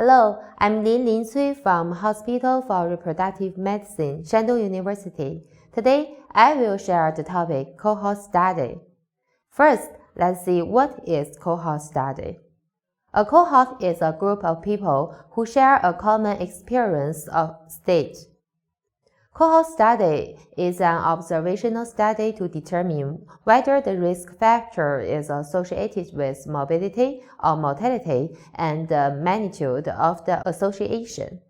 Hello, I'm Lin Cui from Hospital for Reproductive Medicine, Shandong University. Today, I will share the topic cohort study. First, let's see what is cohort study. A cohort is a group of people who share a common experience of state. Cohort study is an observational study to determine whether the risk factor is associated with morbidity or mortality and the magnitude of the association.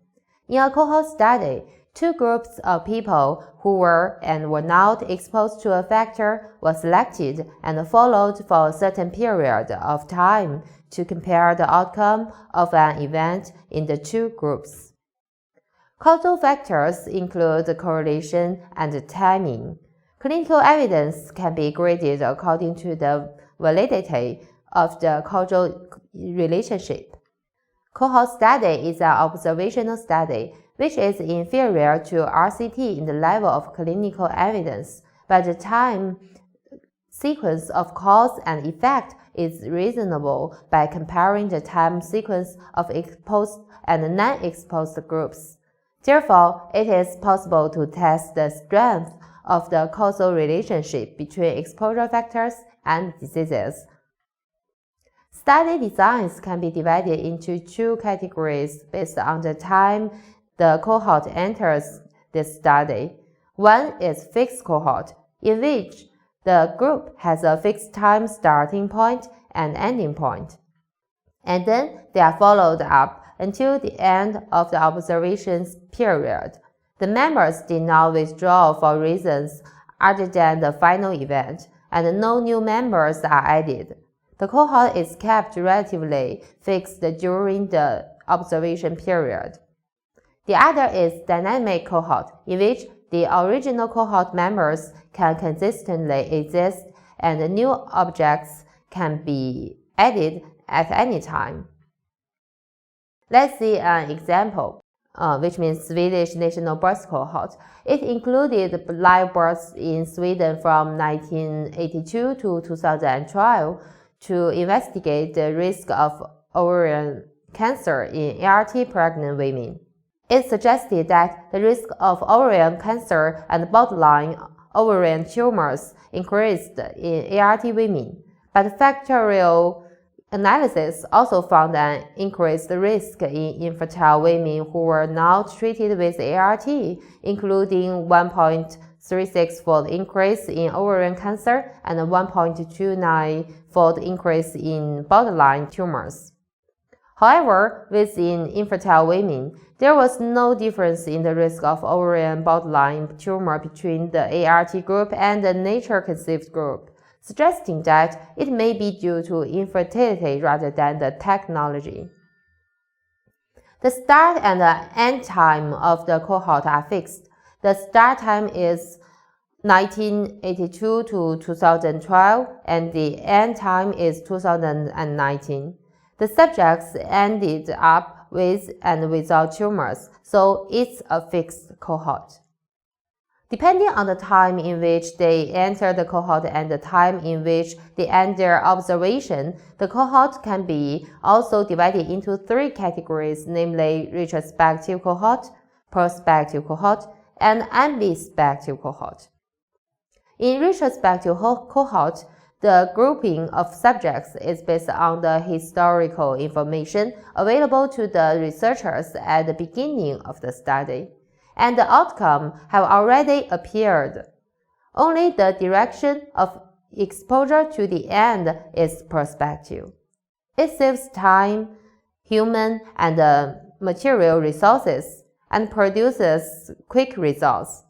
In a cohort study, two groups of people who were and were not exposed to a factor were selected and followed for a certain period of time to compare the outcome of an event in the two groups. Causal factors include correlation and timing. Clinical evidence can be graded according to the validity of the causal relationship. Cohort study is an observational study which is inferior to RCT in the level of clinical evidence, but the time sequence of cause and effect is reasonable by comparing the time sequence of exposed and non-exposed groups. Therefore, it is possible to test the strength of the causal relationship between exposure factors and diseases. Study designs can be divided into two categories based on the time the cohort enters this study. One is fixed cohort, in which the group has a fixed time starting point and ending point, and then they are followed up until the end of the observations period. The members did not withdraw for reasons other than the final event, and no new members are added. The cohort is kept relatively fixed during the observation period. The other is dynamic cohort, in which the original cohort members can consistently exist and new objects can be added at any time. Let's see an example, which means Swedish National Birth Cohort. It included live births in Sweden from 1982 to 2012 to investigate the risk of ovarian cancer in ART pregnant women. It suggested that the risk of ovarian cancer and borderline ovarian tumors increased in ART women, but factorial analysis also found an increased risk in infertile women who were not treated with ART, including 1.36-fold increase in ovarian cancer and a 1.29-fold increase in borderline tumors. However, within infertile women, there was no difference in the risk of ovarian borderline tumor between the ART group and the nature-conceived group, suggesting that it may be due to infertility rather than the technology. The start and the end time of the cohort are fixed. The start time is 1982 to 2012, and the end time is 2019. The subjects ended up with and without tumors, so it's a fixed cohort. Depending on the time in which they enter the cohort and the time in which they end their observation, the cohort can be also divided into three categories, namely retrospective cohort, prospective cohort, and ambispective cohort. In retrospective cohort, the grouping of subjects is based on the historical information available to the researchers at the beginning of the study, and the outcome have already appeared. Only the direction of exposure to the end is prospective. It saves time, human, and material resources, and produces quick results.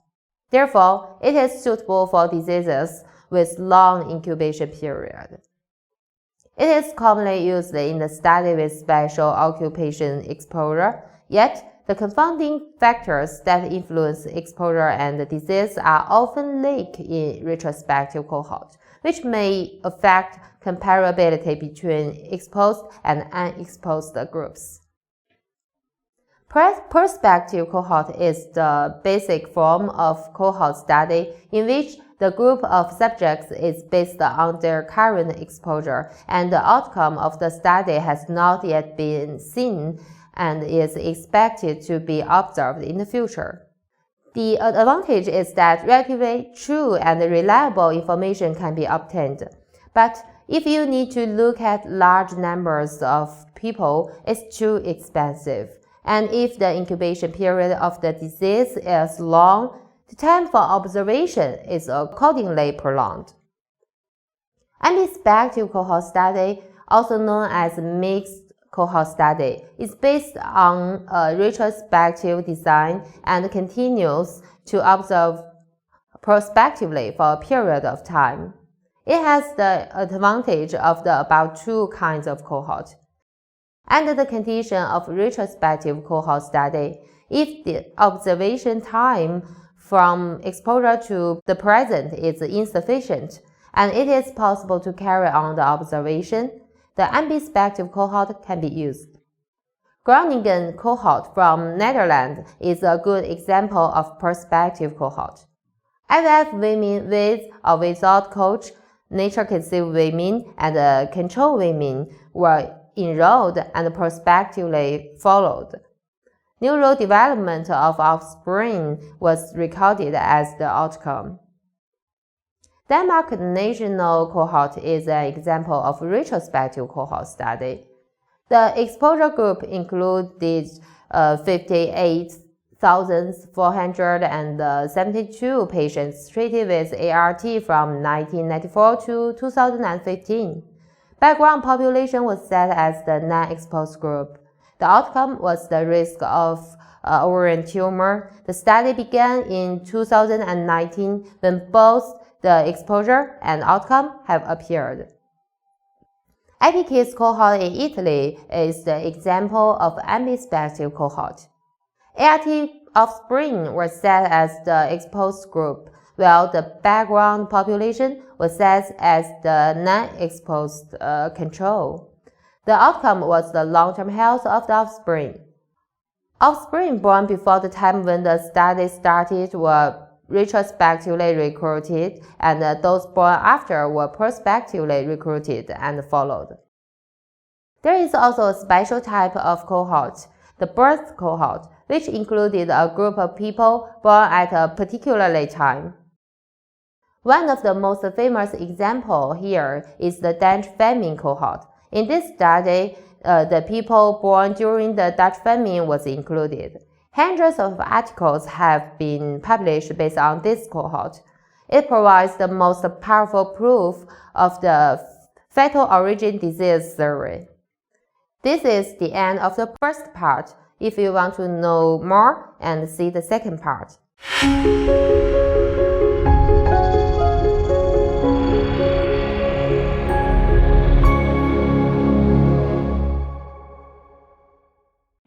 Therefore, it is suitable for diseases with long incubation period. It is commonly used in the study with special occupation exposure, yet the confounding factors that influence exposure and disease are often leaked in retrospective cohort, which may affect comparability between exposed and unexposed groups. Prospective cohort is the basic form of cohort study in which the group of subjects is based on their current exposure, and the outcome of the study has not yet been seen and is expected to be observed in the future. The advantage is that relatively true and reliable information can be obtained. But if you need to look at large numbers of people, it's too expensive. And if the incubation period of the disease is long, the time for observation is accordingly prolonged. Ambidextrous cohort study, also known as mixed cohort study, is based on a retrospective design and continues to observe prospectively for a period of time. It has the advantage of the above two kinds of cohort. Under the condition of retrospective cohort study, if the observation time from exposure to the present is insufficient, and it is possible to carry on the observation, the ambidextrous cohort can be used. Groningen cohort from Netherlands is a good example of prospective cohort. IVF women with or without coach, nature-conceived women, and control women were enrolled and prospectively followed. Neurodevelopment of offspring was recorded as the outcome. Denmark National Cohort is an example of retrospective cohort study. The exposure group included 58,472 patients treated with ART from 1994 to 2015. Background population was set as the non-exposed group. The outcome was the risk of ovarian tumor. The study began in 2019 when both the exposure and outcome have appeared. Epic's cohort in Italy is the example of ambidextrous cohort. ART offspring were set as the exposed group, while the background population was set as the non-exposed control. The outcome was the long-term health of the offspring. Offspring born before the time when the study started were retrospectively recruited, and those born after were prospectively recruited and followed. There is also a special type of cohort, the birth cohort, which included a group of people born at a particular time. One of the most famous examples here is the Dutch famine cohort. In this study, the people born during the Dutch famine was included. Hundreds of articles have been published based on this cohort. It provides the most powerful proof of the fetal origin disease theory. This is the end of the first part. If you want to know more and see the second part.